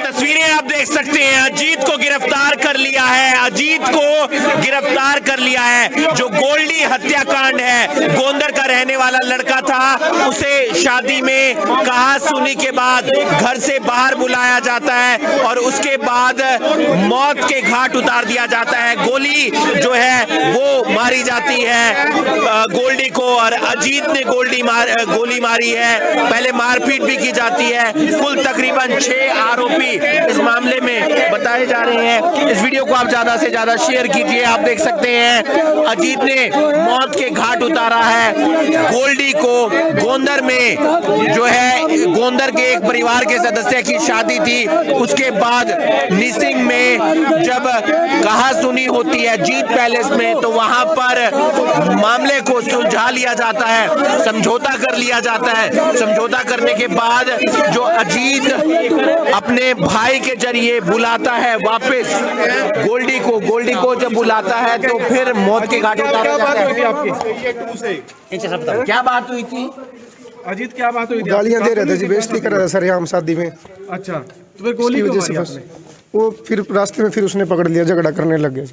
तस्वीरें आप देख सकते हैं, अजीत को गिरफ्तार कर लिया है, अजीत को गिरफ्तार कर लिया है। जो गोल्डी हत्याकांड है, गोंदर का रहने वाला लड़का था, उसे शादी में कहा सुनी के बाद घर से बाहर बुलाया जाता है और उसके बाद मौत के घाट उतार दिया जाता है। गोली जो है वो मारी जाती है गोल्डी को, और अजीत ने गोली मारी है। पहले मारपीट भी की जाती है। कुल तकरीबन 6 आरोपी इस मामले में बताए जा रहे हैं। इस वीडियो को आप ज्यादा से ज्यादा शेयर कीजिए। आप देख सकते हैं अजीत ने मौत के घाट उतारा है गोल्डी को। गोंदर में जो है, गोंदर के एक परिवार के सदस्य की शादी थी, उसके बाद निसिंग में जब कहा सुनी होती है जीत पैलेस में, तो वहां पर मामले को सुलझा लिया जाता है, समझौता कर लिया जाता है। समझौता करने के बाद जो अजीत अपने भाई के जरिए बुलाता है वापस गोल्डी को जब बुलाता है तो फिर मौत के घाट उतारा जाता है। क्या बात हुई थी अजीत? क्या बात हुई? गालियां दे रहे थे जी, बेइज्जती कर रहा था सरेआम शादी में। अच्छा, तो फिर गोली क्यों मारी आपने? वो फिर रास्ते में फिर उसने पकड़ लिया, झगड़ा करने लग गया।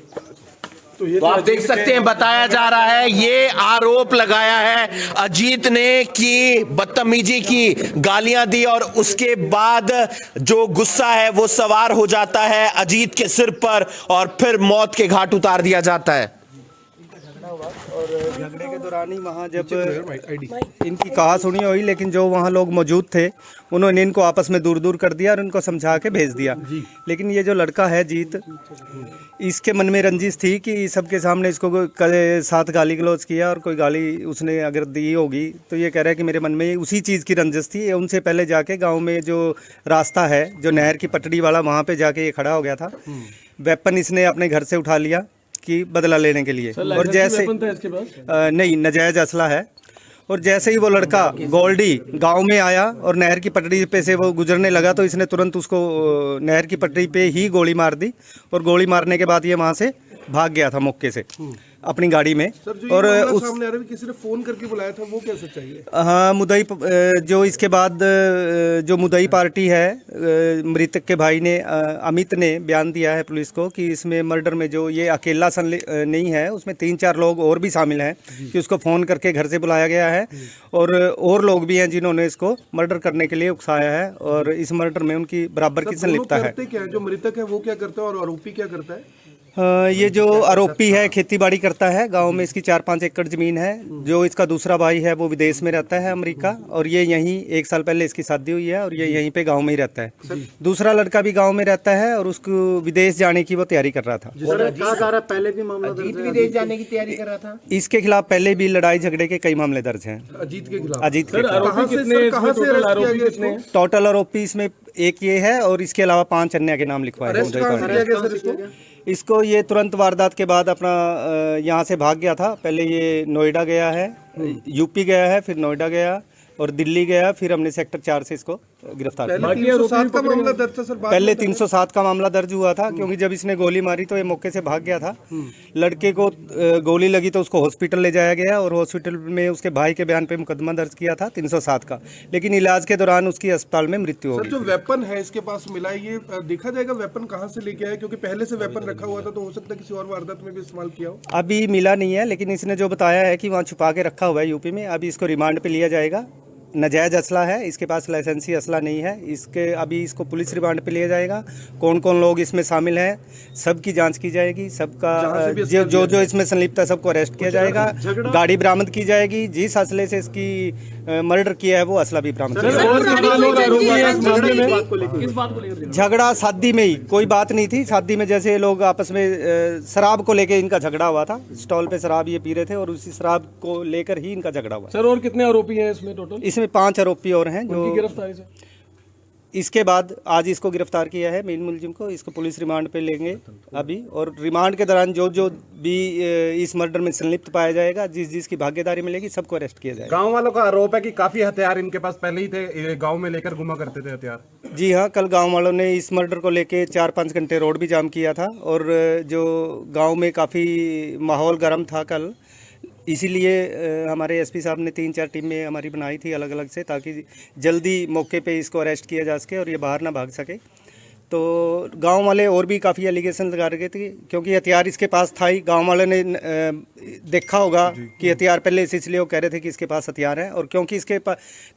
तो आप देख सकते हैं, बताया जा रहा है, ये आरोप लगाया है अजीत ने कि बदतमीजी की, गालियां दी और उसके बाद जो गुस्सा है वो सवार हो जाता है अजीत के सिर पर और फिर मौत के घाट उतार दिया जाता है। और झगड़े के दौरान ही वहाँ जब इनकी कहा सुनी हुई, लेकिन जो वहाँ लोग मौजूद थे उन्होंने इनको आपस में दूर दूर कर दिया और उनको समझा के भेज दिया। लेकिन ये जो लड़का है जीत, इसके मन में रंजिश थी कि सबके सामने इसको साथ गाली गलौज किया और कोई गाली उसने अगर दी होगी तो ये कह रहा है कि मेरे मन में उसी चीज़ की रंजिश थी। उनसे पहले जाके गाँव में जो रास्ता है जो नहर की पटड़ी वाला, वहाँ पर जाके ये खड़ा हो गया था। वेपन इसने अपने घर से उठा लिया कि बदला लेने के लिए, और जैसे नहीं, नाजायज असला है। और जैसे ही वो लड़का गोल्डी गांव में आया और नहर की पटड़ी पे से वो गुजरने लगा तो इसने तुरंत उसको नहर की पटड़ी पे ही गोली मार दी, और गोली मारने के बाद ये वहाँ से भाग गया था मौके से अपनी गाड़ी में। और उस सामने आ रहा है, किसी ने फोन करके बुलाया था, वो क्या सच्चाई है? हाँ, मुदई जो इसके बाद जो मुदई पार्टी है, मृतक के भाई ने, अमित ने बयान दिया है पुलिस को कि इसमें मर्डर में जो ये अकेला नहीं है, उसमें 3-4 लोग और भी शामिल हैं कि उसको फ़ोन करके घर से बुलाया गया है, और लोग भी हैं जिन्होंने इसको मर्डर करने के लिए उकसाया है, और इस मर्डर में उनकी बराबर की संलिप्तता है। क्या जो मृतक है वो क्या करता है और आरोपी क्या करता है? ये जो आरोपी है खेती बाड़ी करता है, गांव में इसकी 4-5 एकड़ ज़मीन है। जो इसका दूसरा भाई है वो विदेश में रहता है, अमेरिका, और ये यहीं 1 साल पहले इसकी शादी हुई है और ये यहीं पे गांव में ही रहता है। दूसरा लड़का भी गांव में रहता है और उसको विदेश जाने की वो तैयारी कर रहा था। पहले भी मामला अजीत विदेश जाने की तैयारी कर रहा था। इसके खिलाफ पहले भी लड़ाई झगड़े के कई मामले दर्ज हैं अजीत के खिलाफ। अजीत के टोटल आरोपी इसमें एक ये है और इसके अलावा 5 अन्य के नाम लिखवाए हैं। इसको ये तुरंत वारदात के बाद अपना यहाँ से भाग गया था। पहले ये नोएडा गया है, यूपी गया है, फिर नोएडा गया और दिल्ली गया, फिर हमने सेक्टर 4 से इसको गिरफ्तार किया। पहले 307 का मामला दर्ज था सर? पहले 307 का मामला दर्ज हुआ था क्योंकि जब इसने गोली मारी तो ये मौके से भाग गया था। लड़के को गोली लगी तो उसको हॉस्पिटल ले जाया गया और हॉस्पिटल में उसके भाई के बयान पे मुकदमा दर्ज किया था 307 का, लेकिन इलाज के दौरान उसकी अस्पताल में मृत्यु हो गई। जो वेपन है इसके पास मिला है, ये देखा जाएगा वेपन कहाँ से लेके आया, क्योंकि पहले से वेपन रखा हुआ था तो हो सकता है किसी और वारदात में भी इस्तेमाल किया हो। अभी मिला नहीं है, लेकिन इसने जो बताया है कि वहाँ छुपा के रखा हुआ है यूपी में। अभी इसको रिमांड पे लिया जाएगा। नाजायज असला है, इसके पास लाइसेंसी असला नहीं है। अभी इसको पुलिस रिमांड पे लिया जाएगा। कौन कौन लोग इसमें शामिल हैं सबकी जांच की जाएगी। सबका जो इसमें संलिप्त है सबको अरेस्ट किया जाएगा। गाड़ी बरामद की जाएगी। जिस असले से इसकी मर्डर किया है वो असला भी बरामद किया जाएगा। झगड़ा शादी में ही, कोई बात नहीं थी। शादी में जैसे लोग आपस में शराब को लेकर इनका झगड़ा हुआ था। स्टॉल पे शराब ये पी रहे थे और उसी शराब को लेकर ही इनका झगड़ा हुआ। सर और कितने आरोपी हैं इसमें टोटल? इसमें 5 आरोपी और हैं जो गिरफ्तारी से इसके बाद आज इसको गिरफ्तार किया है मेन मुलजिम को। इसको पुलिस रिमांड पे लेंगे अभी, और रिमांड के दौरान जो भी इस मर्डर में संलिप्त पाया जाएगा, जिसकी भागीदारी मिलेगी, सबको अरेस्ट किया जाएगा। गांव वालों का आरोप है कि काफी हथियार इनके पास पहले ही थे, गांव में लेकर घुमा करते थे हथियार। जी हाँ, कल गांव वालों ने इस मर्डर को लेके 4-5 घंटे रोड भी जाम किया था और जो गाँव में काफ़ी माहौल गर्म था कल, इसीलिए हमारे एसपी साहब ने 3-4 टीमें हमारी बनाई थी अलग अलग से, ताकि जल्दी मौके पे इसको अरेस्ट किया जा सके और ये बाहर ना भाग सके। तो गांव वाले और भी काफ़ी एलिगेशन लगा रहे थे क्योंकि हथियार इसके पास था ही। गांव वाले ने देखा होगा कि हथियार पहले से, इसलिए वो कह रहे थे कि इसके पास हथियार है। और क्योंकि इसके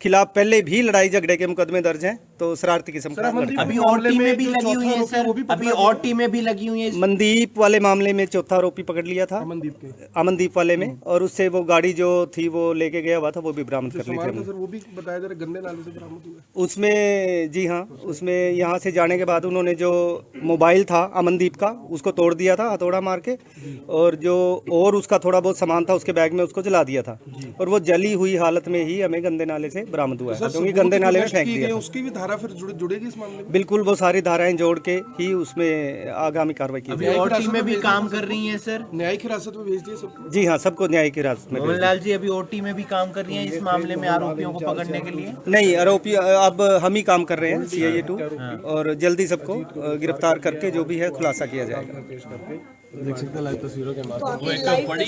खिलाफ पहले भी लड़ाई झगड़े के मुकदमे दर्ज हैं तो शरारती किस्म का। अभी और टीमें भी लगी हुई हैं सर, अभी और टीमें भी लगी हुई हैं। अमनदीप वाले मामले में चौथा आरोपी पकड़ लिया था, अमनदीप वाले में, और उससे वो गाड़ी जो थी वो लेके गया हुआ था वो भी बरामद कर ली थी। वो भी बताया जा रहा है गंदे नाले से बरामद हुआ उसमें, जी हाँ, उसमें यहाँ से जाने के बाद उन्होंने जो मोबाइल था अमनदीप का उसको तोड़ दिया था हथौड़ा मार के, और जो और उसका थोड़ा बहुत सामान था उसके बैग में उसको जला दिया था, और वो जली हुई हालत में ही हमें गंदे नाले से बरामद हुआ है क्योंकि गंदे नाले में फेंक दिया था। उसकी भी धारा फिर जुड़ेगी इस मामले में? बिल्कुल, वो सारी धाराएं जोड़ के ही उसमें आगामी कार्रवाई की अभी और टीमें भी काम कर रही हैं सर, न्यायिक हिरासत में भेज दिए सबको? जी हाँ, सबको न्यायिक हिरासत में। मोहनलाल जी अभी और टीमें भी काम कर रही हैं इस मामले में आरोपियों को पकड़ने के लिए? नहीं, आरोपी अब हम ही काम कर रहे हैं, CIA 2, और जल्दी सबको गिरफ्तार करके जो भी है खुलासा किया जाएगा।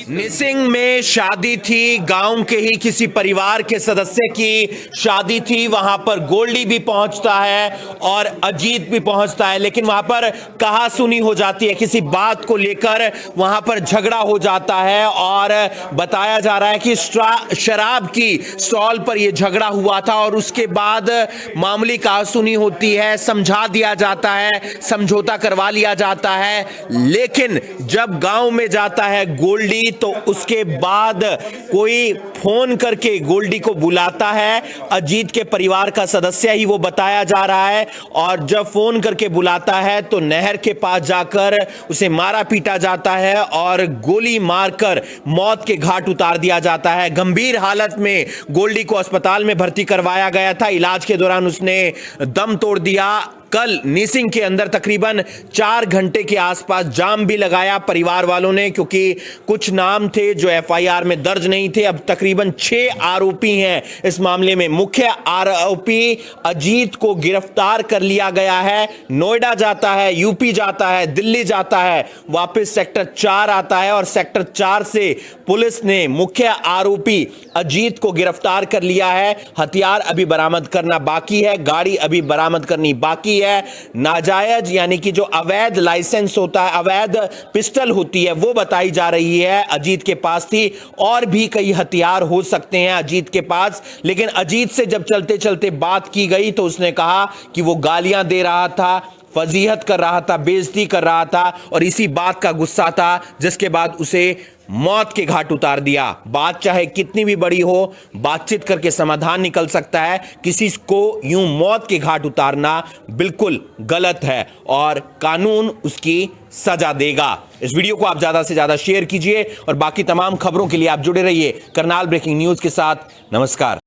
निसिंग में शादी थी, गांव के ही किसी परिवार के सदस्य की शादी थी। वहां पर गोल्डी भी पहुंचता है और अजीत भी पहुंचता है, लेकिन वहां पर कहासुनी हो जाती है, किसी बात को लेकर वहां पर झगड़ा हो जाता है। और बताया जा रहा है कि शराब की स्टॉल पर यह झगड़ा हुआ था और उसके बाद मामूली कहासुनी होती है, समझा दिया जाता है, समझौता करवा लिया जाता है। लेकिन जब गांव में जाता है गोल्डी तो उसके बाद कोई फोन करके गोल्डी को बुलाता है, अजीत के परिवार का सदस्य ही वो बताया जा रहा है। और जब फोन करके बुलाता है तो नहर के पास जाकर उसे मारा पीटा जाता है और गोली मारकर मौत के घाट उतार दिया जाता है। गंभीर हालत में गोल्डी को अस्पताल में भर्ती करवाया गया था, इलाज के दौरान उसने दम तोड़ दिया। कल निसिंग के अंदर तकरीबन 4 घंटे के आसपास जाम भी लगाया परिवार वालों ने, क्योंकि कुछ नाम थे जो FIR में दर्ज नहीं थे। अब तकरीबन 6 आरोपी हैं इस मामले में। मुख्य आरोपी अजीत को गिरफ्तार कर लिया गया है। नोएडा जाता है, यूपी जाता है, दिल्ली जाता है, वापस सेक्टर 4 आता है और सेक्टर 4 से पुलिस ने मुख्य आरोपी अजीत को गिरफ्तार कर लिया है। हथियार अभी बरामद करना बाकी है, गाड़ी अभी बरामद करनी बाकी है। नाजायज यानी कि जो अवैध लाइसेंस होता है, अवैध पिस्टल होती है, वो बताई जा रही है अजीत के पास थी। और भी कई हथियार हो सकते हैं अजीत के पास, लेकिन अजीत से जब चलते चलते बात की गई तो उसने कहा कि वो गालियां दे रहा था, फजीहत कर रहा था, बेइज्जती कर रहा था और इसी बात का गुस्सा था जिसके बाद उसे मौत के घाट उतार दिया। बात चाहे कितनी भी बड़ी हो, बातचीत करके समाधान निकल सकता है। किसी को यूं मौत के घाट उतारना बिल्कुल गलत है और कानून उसकी सजा देगा। इस वीडियो को आप ज्यादा से ज्यादा शेयर कीजिए और बाकी तमाम खबरों के लिए आप जुड़े रहिए करनाल ब्रेकिंग न्यूज के साथ। नमस्कार।